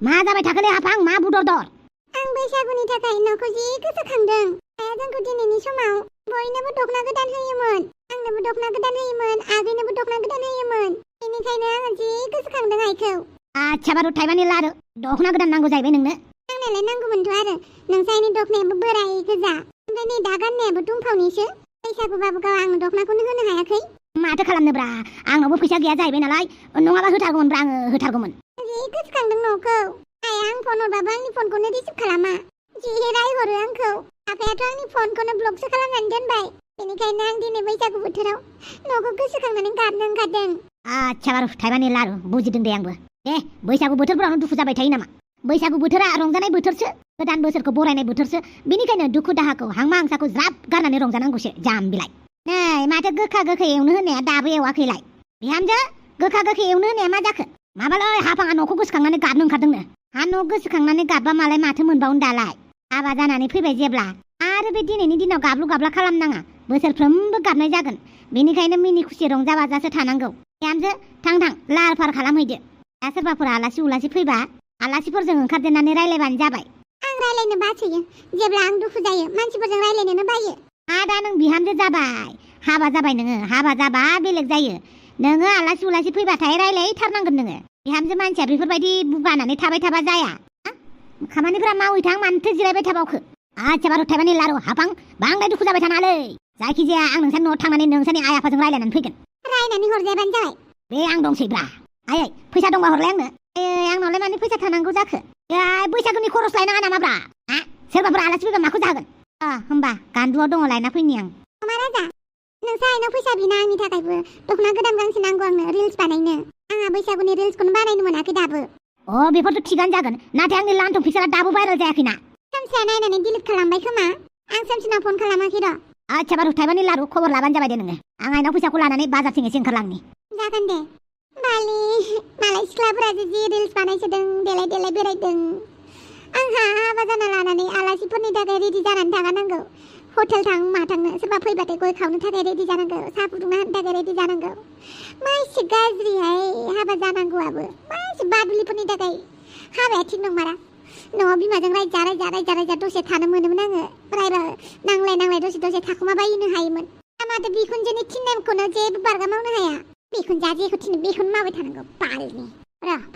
मा जाबाय थाखोलै हाफां मा बुदर-दर? आं बैसागुनि थाखाय न'खौ जि गोसोखांदों। आइया जोंखौ दिनैनि समाव बयनोबो दखना गोदान होयोमोन। आंनोबो दखना गोदान होयोमोन, आगैनोबो दखना गोदान होयोमोन। बेनिखायनो आङो जि गोसोखांदों आइखौ। आच्छा बारु थाइबानि लारु दखना गोदान नांगौ जाहैबाय नोंनो। आंनालाय नांगौमोनथ' आरो नोंसानि दखनायाबो बोराय गोजा, ओमफ्राय नै दा गाननायाबो दुमफावनिसो। बैसागुबाबो गाव आंनो दखनाखौनो होनो हायाखै। माथो खालामनोब्रा, आंनावबो फैसा गैया जाहैबाय नालाय, नङाबा होथारगौमोनब्रा आङो होथारगौमोन। जि गोसोखांदों न'खौ। आइया आं फन हरबाबो आंनि फनखौनो रिसिभ खालामा, जि रायहरो आंखौ। आफायाथ' आंनि फनखौनो ब्लकसो खालामनानै दोनबाय। बेनिखायनो आं दिनै बैसागु बोथोराव न'खौ गोसोखांनानै गाबनो ओंखारदों। आच्छा बारु थाइबानि लारु बुजिदों दे आंबो। दे बैसागु बोथोरफोरावनो दुखु जाबाय थायो नामा? बैसागु बोथोरा रंजानाय बोथोरसो, गोदान बोसोरखौ बरायनाय बोथोरसो। बेनिखायनो दुखु दाहाखौ हांमा हांसाखौ ज्राब गारनानै रंजानांगौसो जाम्बिलाय। नै माथो गोखा गोखै एवनो होनाया दाबो एवाखैलाय? बिहामजो गोखा गोखै एवनो होनाया मा जाखो? माबालै हाफाङा न'खौ गोसोखांनानै गाबनो ओंखारदोंनो। हा न' गोसोखांनानै गाबबा मालाय माथो मोनबावनो दालाय? हाबा जानानै फैबाय जेब्ला आरो बे दिनैनि दिनाव गाबलु गाबला खालामनाङा, बोसोरफ्रोमबो गाबनाय जागोन। बेनिखायनो मिनि खुसि रंजा बाजासो थानांगौ। बिहामजो थां लाहार फाहार खालामहैदो। दा सोरबाफोर आलासि उलासि फैबा आलासिफोरजों ओंखारदेरनानै रायलायबानो जाबाय। आं रायलायनो बासोयो, जेब्ला आं दुखु जायो मानसिफोरजों रायलायनोनो बायो। दा नों बिहामजो जाबाय, हाबा जाबाय नोङो, हाबा जाबा बेलेग जायो। नोङो आलासि उलासि फैबाथाय रायलायथारनांगोन नोङो। बिहामजो मानसिया बेफोरबायदि बुगानानै थाबाय थाबा जाया। खामानिफोरा मावहैथां, मानोथो जिरायबाय थाबावखो? आच्छा बारु थाइबानि लारु हाफां बांद्राय दुखु जाबाय थानाङालै। जायखिजाया आं नोंसानि न'आव थांनानै नोंसानि आइ आफाजों रायलायनानै फैगोन। रायनानै हरजायाबानो जाबाय। बे आं दंसैब्रा। आयै फैसा दंबा हरलाय आंनो। आंनावलाय मानो फैसा थानांगौ जाखो? बैसागुनि खरस लायनाङा नामाब्रा? सोरबाफोर आलासि फैबा माखौ जागोन? होमबा गान्दुआव दङ, लायना फैनि आं। अमा राजा, नोंसा आइनाव फैसा बिना आंनि थाखायबो दखना गोदान गांसे नांगौ आंनो रिल्स बानायनो। आंहा बैसागुनि रिल्सखौनो बानायनो मोनाखै दाबो। बेफोरथ' थिगानो जागोन, नाथाय आंनि लान्थं पिक्सारा दाबो भाइरेल जायाखैना। सोमसिया नायनानै डिलिट खालामबाय खोमा। आं सोमसिनाव फन खालामाखै र'। आच्छा बारु थाइबानि लारु खबर लाबानो जाबाय दे नोङो। आं आइनाव फैसाखौ लानानै बाजारथिं एसे ओंखारलांनि। जागोन दे। बालि मालाय सिख्लाफोरासो जि रिल्स बानायसोदों, देलाय देलाय बेरायदों। आंहा हाबा जाना लानानै आलासिफोरनि थाखाय रेडि जानानै थाखानांगौ। हटेल थां मा थांनो, सोरबा फैबाथाय गय खावनो थाखाय रेडि जानांगौ, साहा फुदुंना होनो थाखाय रेडि जानांगौ। मानसि गाज्रिहाय हाबा जानांगौआबो। मानसि बादुलिफोरनि थाखाय हाबाया थिग नंमारा। न'आव बिमाजों रायजा दसे थानो मोनोमोन आङो। रायबा नांलाय दसे थाखुमाबायनो हायोमोन। माथो बिखुनजोनि थिननायखौनो जेबो बारगा मावनो हाया। बिखुनजोआ जेखौ थिनो बेखौनो मावबाय थानांगौ बालनि।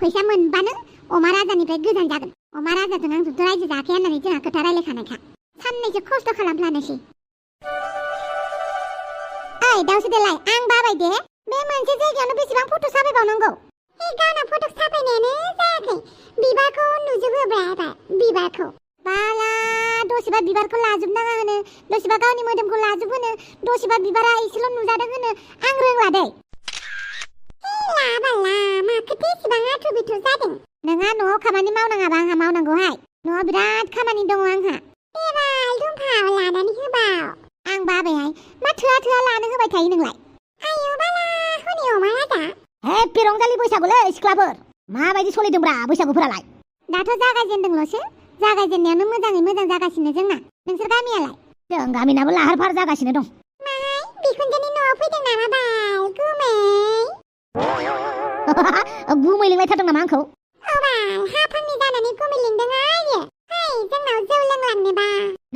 फैसा मोनबानो अमा राजानिफ्राय गोजान जागोन। अमा राजाजों आंजोंथ' रायजो जाखाया होननानै जोंहा खोथा रायलायखानायखा। साननैसो खस्थ' खालामफ्लानोसै। ओइ दाउसो देलाय, आं बाबाय दे। बे मोनसे जायगायावनो बेसेबां फट' साफायबावनांगौ? गावना फट' साफायनायानो जायाखै। बिबारखौ नुजोबोब्रा बिबारखौ। बाला दसेबा बिबारखौ लाजोबनाङा होनो, दसेबा गावनि मोदोमखौ लाजोब होनो, दसेबा बिबारा एसेल' नुजादों होनो। आं रोंला दै। माखो बेसेबां आथुर बिथुर जादों? नोंहा न'आव खामानि मावनाङाबा आंहा मावनांगौहाय। न'आव बिराद खामानि दङ आंहा। बेराय दुमफाव लानानै होबाव। आं बाबायहाय, मा थोआ लानो होबाय थायो नोंलाय? आयौ बाला हनै अमा राजा। हेपि रंजालि बैसागुलै सिख्लाफोर। माबायदि सलिदोंब्रा बैसागुफोरालाय? दाथ' जागायजेनदोंल'सो। जागायजेननायावनो मोजाङै मोजां जागासिनो जोंना। नोंसोर गामियालाय? जों गामिनाबो लाहार फाहार जागासिनो दं। माहाय बिखुनजोनि न'आव फैदों नामा बाल गुमै? गुमै लिंलायथारदों नामा आंखौ? हाफांनि जानानै गुमै लिंदों आयो। जोंनाव जौ लोंलांनोबा?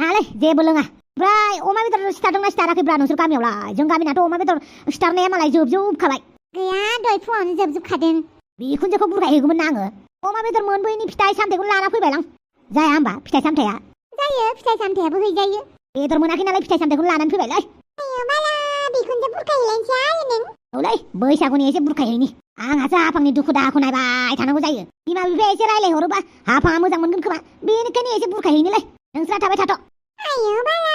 नालाय जेबो लोङा। ओमफ्राय अमा बेदर सिथारदोंना सिथाराखैब्रा नोंसोर गामियावलाय? जों गामिनाथ' अमा बेदर सिथारनाया मालाय जोबजोबखाबाय। गैया दहाय फुङावनो जोबजोबखादों। बिखुनजोखौ बुरखायहैगौमोन ना आङो। अमा बेदर मोनबोयैनि फिथाइ सामथाइखौनो लाना फैबायलां। जाया होमबा फिथाइ सामथाइया? जायो, फिथाइ सामथाइयाबो हैजायो। बेदर मोनाखै नालाय फिथाइ सामथाइखौनो लानानै फैबायलै। आयौ बाला बिखुनजो बुरखायहैलायनोसै आयो नों। औलै बैसागुनि एसे बुरखायहैनि। आंहासो हाफांनि दुखु दाहाखौ नायबाय थानांगौ जायो। बिमा बिफाया एसे रायलायहरोबा हाफाङा मोजां मोनगोन खोमा। बेनिखायनो एसे बुरखायहैनोलै। नोंस्रा थाबाय थाथ'। आयौ बाला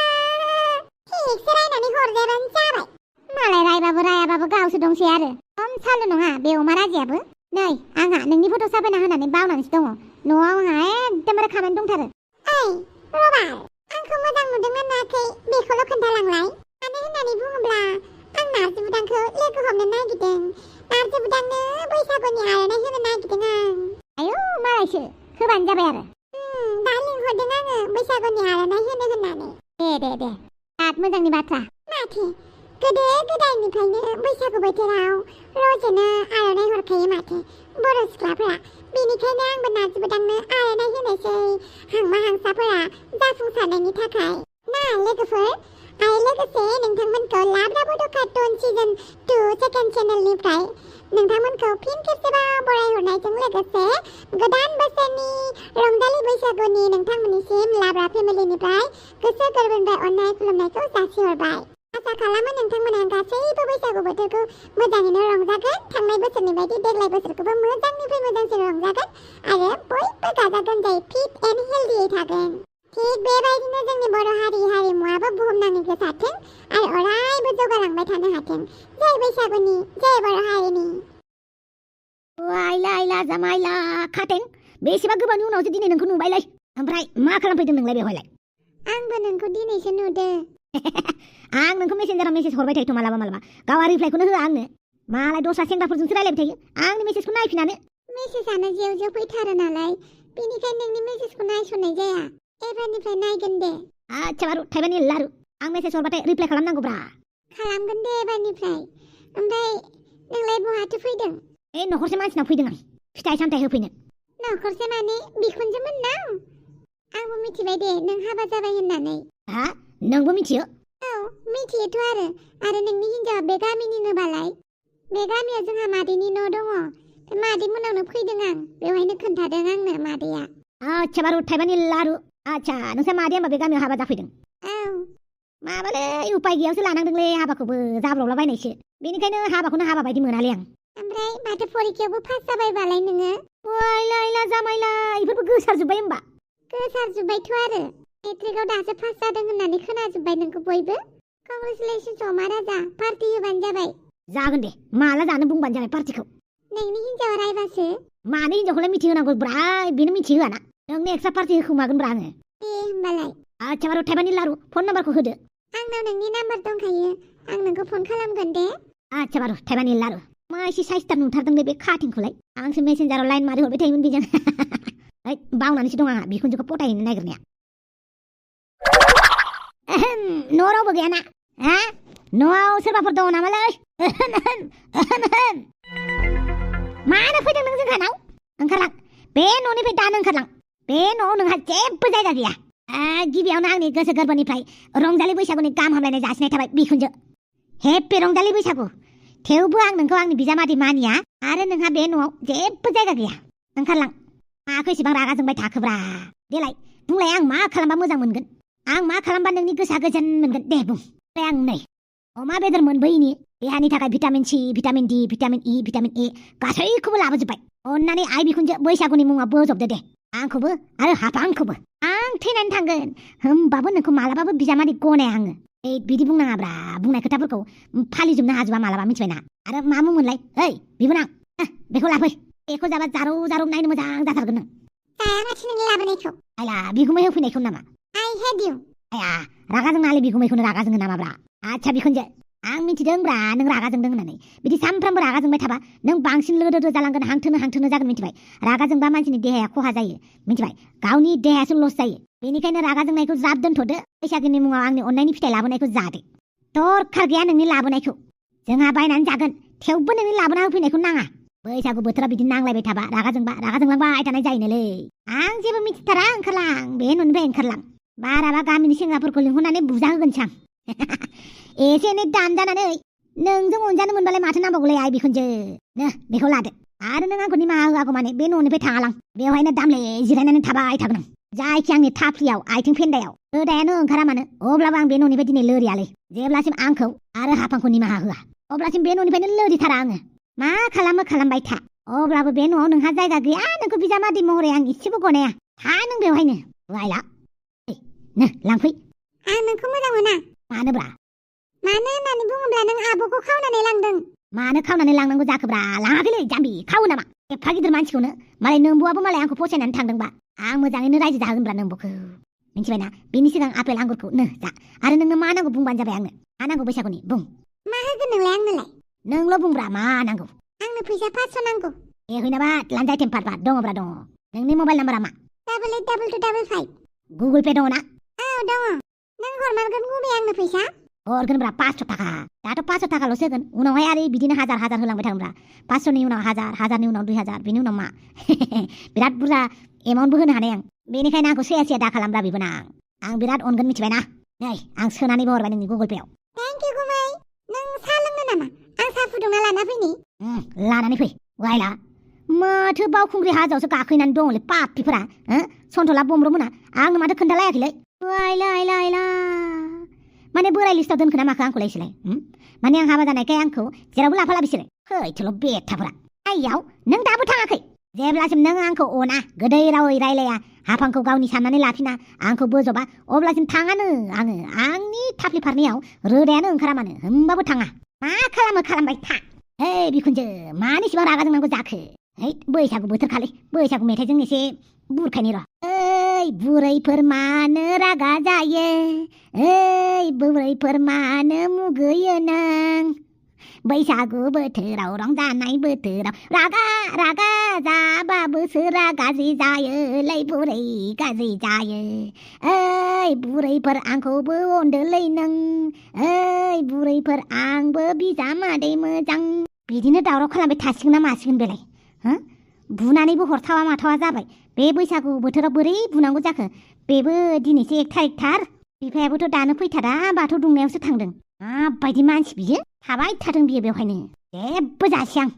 थिगसे रायनानै हरजायाबानो जाबाय। मालाय रायबाबो रायाबाबो गावसो दंसै आरो। खम सालु नङा बे अमा राजायाबो। नै आंहा नोंनि फट' साफायना होनानै बावनानैसो दङ। न'आव आंहा एकदमबारे खामानि दंथारो। ओइ रबार, आंखौ मोजां नुदोंना नुवाखै बेखौल' खोन्थालांलाय। मानो होननानै बुङोब्ला आं नार्जि बुदांखौ लोगो हमनो नागिरदों। नार्जि बुदांनो बैसागुनि आर'नाइ होनो नागिरदों आं। आयौ मालायसो, होबानो जाबाय आरो। दा लिंहरदों आङो बैसागुनि आर'नाइ होनो होननानै। दे बिराद मोजांनि बाथ्रा। माथो गोदो गोदायनिफ्रायनो बैसागु बोथोराव रजेनो आर'नाइ हरखायो माथो। बर' सिख्लाफोरा बेनिखायनो आंबो नाजुबोदांनो आर'नाइ होनोसै हांमा हांसाफोरा जाफुंसारनायनि थाखाय ना लोगोफोर आरो लोगोसे नोंथांमोनखौ लाब्रा बड' कार्टुन सिजन 2 सेकेन्ड चेनेलनिफ्राय नोंथांमोनखौ फिन खेबसेबाव बरायहरनायजों लोगोसे गोदान बोसोरनि रंजालि बैसागुनि नोंथांमोननिसिम लाब्रा फेमिलिनिफ्राय गोसो गोरबोनिफ्राय अननाय खुलुमनायखौ जासिहरबाय। आसा खालामो नोंथांमोना गासैबो बैसागु बोथोरखौ मोजाङैनो रंजागोन, थांनाय बोसोरनि बायदि देग्लाय बोसोरखौबो मोजांनिफ्राय मोजांसिन रंजागोन आरो बयबो गाजा गोमजायै फिट एन्ड हेल्दियै थागोन। थिग बेबायदिनो जोंनि बर' हारिमुवाबो बुहुमनाङै गोसारथों आरो अरायबो जौगालांबाय थानो हाथों। जय बैसागुनि, जय बर' हारिनि। आइला जामाइला खाथें, बेसेबा गोबावनि उनावसो दिनै नोंखौ नुबायलै। ओमफ्राय मा खालामफैदों नोंलाय बेवहायलाय? आंबो नोंखौ दिनैसो नुदों। आं नोंखौ मेसेन्जाराव मेसेज हरबाय थायो मालाबा गावा रिप्लाइखौनो होआ आंनो। मालाय दस्रा सेंग्राफोरजोंसो रायलायबाय थायो, आंनि मेसेजखौ नायफिनानो। मेसेजानो जेव जेव फैथारो नालाय, बेनिखायनो नोंनि मेसेजखौ नायसननाय जाया। एबारनिफ्राय नायगोन दे। आच्छा बारु थाइबानि लारु, आं मेसेज हरबाथाय रिप्लाइ खालामनांगौब्रा। खालामगोन दे एबारनिफ्राय। ओमफ्राय नोंलाय बहाथो फैदों? न'खरसे मानसिनाव फैदों आं, फिथाइ सामथाइ होफैनो। न'खरसे माने बिखुनजोमोननाव? आंबो मिथिबाय दे नों हाबा जाबाय होननानै। हा? नोंबो मिथियो? औ मिथियोथ' आरो नोंनि हिन्जावा बे गामिनिनो बालाय। बे गामियाव जोंहा मादैनि न' दङ। बे मादै मोनावनो फैदों आं, बेवहायनो खोन्थादों आंनो मादैया। आच्छा बारु थाइबानि लारु, आच्छा नोंसा मादैया होमबा बे गामियाव हाबा जाफैदों? औ। माबालै उपाय गैयावसो लानांदोंलै हाबाखौबो, जाब्रबला बायनायसो। बेनिखायनो हाबाखौनो हाबा बायदि मोनालै आं। ओमफ्राय माथो फरिखायावबो पास जाबाय बालाय नोङो? आइला जामाइला, इफोरबो गोसारजोब्बाय होमबा? गोसारजोब्बायथ' आरो। मेट्रिकआव दासो पास जादों होननानै खोनाजोब्बाय नोंखौ बयबो। कंग्रेचुलेसन्स अमा राजा, पार्टि होबानो जाबाय। जागोन दे, माला जानो बुंबानो जाबाय पार्टिखौ। नोंनि हिन्जावा रायबासो। मानो हिन्जावखौलाय मिथिहोनांगौ ब्रा, बेनो मिथिहोआना। नोंनो एक्सट्रा पार्टि होखोमागोन ब्रा आङो। दे होमबालाय। आच्छा बारु थाइबानि लारु, फन नाम्बारखौ होदो। आंनाव नोंनि नाम्बार दंखायो, आं नोंखौ फन खालामगोन दे। आच्छा बारु थाइबानि लारु, मा एसे साइसथार नुथारदोंलै बे खाथिंखौलाय। आंसो मेसेन्जाराव लाइन मारि हरबाय थायोमोन बेजों। बावनानैसो दं आंहा बिखुनजोखौ पटायहैनो नागिरनाया। न' रावबो गैयाना? हा? न'आव सोरबाफोर दङ नामालै? मानो फैदों नों जोंहानाव? ओंखारलां, बे न'निफ्राय दानो ओंखारलां। बे न'आव नोंहा जेबो जायगा गैया। गिबियावनो आंनि गोसो गोरबोनिफ्राय रंजालि बैसागुनि गाहाम हामलायनाय जासिनाय थाबाय बिखुनजो। हेपि रंजालि बैसागु। थेवबो आं नोंखौ आंनि बिजामादै मानिया आरो नोंहा बे न'आव जेबो जायगा गैया। ओंखारलां। माखौ एसेबां रागा जोंबाय थाखोब्रा? देलाय बुंलाय, आं मा खालामबा मोजां मोनगोन? आं मा खालामबा नोंनि गोसोआ गोजोन मोनगोन? दे बुं। आं नै अमा बेदर मोनबोयिनि देहानि थाखाय vitamin C, vitamin D, vitamin E, vitamin A गासैखौबो लाबोजोब्बाय। अन्नानै आइ बिखुनजो बैसागुनि मुङाव बोजबदो दे, आंखौबो आरो हाफांखौबो। आं थैनानै थांगोन, होमबाबो नोंखौ मालाबाबो बिजामादै गनाया आङो। बिदि बुंनाङाब्रा, बुंनाय खोथाफोरखौ फालिजोबनो हाजोबा मालाबा, मिथिबायना? आरो मा मुंमोनलाय? ओइ बिबोनां, बेखौ लाफै। बेखौ जाबा जारौ जारौ नायनो मोजां जाथारगोन नों। जाया माथो नोंनि लाबोनायखौ? आइला बिगुमै होफैनायखौ नामा? I hate you। आया रागा जोंनालै, बिगुमैखौनो रागा जोङो नामाब्रा? आच्छा बिखुनजो, आं मिथिदोंब्रा नों रागा जोंदों होननानै। बिदि सानफ्रामबो रागा जोंबाय थाबा नों बांसिन लोदोदो जालांगोन, हांथोनो जागोन, मिथिबाय? रागा जोंबा मानसिनि देहाया खहा जायो, मिथिबाय? गावनि देहायासो लस जायो। बेनिखायनो रागा जोंनायखौ ज्राब दोनथ'दो, बैसागुनि मुङाव आंनि अननायनि फिथाइ लाबोनायखौ जादो। दरखार गैया नोंनि लाबोनायखौ, जोंहा बायनानै जागोन, थेवबो नोंनि लाबोना होफैनायखौ नाङा। बैसागु बोथोरा बिदि नांलायबाय थाबा रागा जोंलांबाय थानाय जायोनोलै। आं जेबो मिथिथारा, ओंखारलां, बे न'निफ्राय ओंखारलां। बाराबा गामिनि सेंग्राफोरखौ लिंहरनानै बुजा होगोनसै आं। एसे एनै दानजानानै नोंजों अनजानो मोनबालाय माथो नांबावगौलै आइ बिखुनजो। बेखौ लादो। आरो नों आंखौ निमाहा होआगौ माने बे न'निफ्राय थाङालां, बेवहायनो दामले जिरायनानै थाबाय थागोन आं। जायखि आंनि थाफ्लियाव आथिं फेन्दायाव रोदायानो ओंखारा मानो, अब्लाबो आं बे न'निफ्राय दिनै लोरियालै। जेब्लासिम आंखौ आरो हाफांखौ निमाहा होआ अब्लासिम बे न'निफ्रायनो लोरिथारा आङो। मा खालामो खालामबाय था, अब्लाबो बे न'आव नोंहा जायगा गैया। नोंखौ बिजामादै महरै आं इसेबो गनाया। था नों बेवहायनो। आइला लांफै। आं नोंखौ मोजां मोना। मानोब्रा? मानो होननानै बुङोब्ला नों आब'खौ खावनानै लांदों। मानो खावनानै लांनांगौ जाखोब्रा? लाङाखैलै जाम्बि, खावो नामा? एफा गिदिर मानसिखौनो मालाय नोंबुआबो मालाय आंखौ फसायनानै थांदोंबा आं मोजाङैनो रायजो जाहोगोनब्रा नोंबुखौ, मिथिबायना? बेनि सिगां आपेल आंगुरखौ जा। आरो नोंनो मा नांगौ बुंबानो जाबाय आंनो। मा नांगौ बैसागुनि बुं। मा होगोन नोंलाय आंनोलाय? नोंल' बुंब्रा मा नांगौ। आंनो फैसा 500 नांगौ। हैनाबा लानजाय टेम्पार दङब्रा दङ। नोंनि मबाइल नाम्बारा मा? 882255। गुगोल पे दङ ना? औ दङ। नों हरमारगोन गुबै आंनो फैसा? हरगोनब्रा 500 थाखा दाथ' 500 थाखाल'सो होगोन उनावहाय आरो बिदिनो हाजार होलांबाय थागोनब्रा 500नि उनाव हाजारनि उनाव 2000 बिनि उनाव मा बिराद बुरजा एमाउन्टबो होनो हानाय आं बेनिखायनो आंखौ सैया दा खालामब्रा बिबोनां आं बिराद अनगोन मिथिबायना नै आं सोनानैबो हरबाय नोंनि गुगल पेआव थेंक इउ गुमै नों साहा लोंनो नामा आं साहा फुदुंना लाना फैनि लानानै फै वाइला माथो बावखुंग्रि हाजोआवसो गाखोनानै दङलै पापिफोरा सन्थला बमब्रमोना आंनो माथो खोन्थालायाखैलै वाइला माने बोराय लिस्टआव दोनखो ना माखो आंखौलाय इसोरलाय माने आं हाबा जानायखाय आंखौ जेरावबो लाफाला बिसोरो हैथल' बेथाफोरा आइयाव नों दाबो थाङाखै जेब्लासिम नों आंखौ अना गोदै रावै रायलाया हाफांखौ गावनि साननानै लाफिना आंखौ बोजबा अब्लासिम थाङानो आङो आंनि थाफ्लि फारनैयाव रोदायानो ओंखारा मानो होमबाबो थाङा मा खालामबाय था हे बिखुनजो मानिसिबां रागा जोंनांगौ जाखो है बैसागु बोथोरखालै बैसागु मेथाइजों एसे बुरखायनि र' ओइ बुरैफोर मानो रागा जायो ओइ बुरैफोर मानो मुगैयो नों बैसागु बोथोराव रंजानाय बोथोराव रागा जाबा बोसोरा गाज्रि जायोलै बुरै गाज्रि जायो ओइ बुरैफोर आंखौबो अनदोलै नों ओइ बुरैफोर आंबो बिजामादै मोजां बिदिनो दावराव खालामबाय थासिगोन ना मासिगोन बेलाय बुनानैबो हरथावा माथावा जाबाय बे बैसागु बोथोराव बोरै बुनांगौ जाखो बेबो दिनैसो 1 थारिखथार बिफायाबोथ' दानो फैथारा बाथौ दुंनायावसो थांदों माबायदि मानसि बियो थाबाय थादों बियो बेवहायनो जेबो जासै आं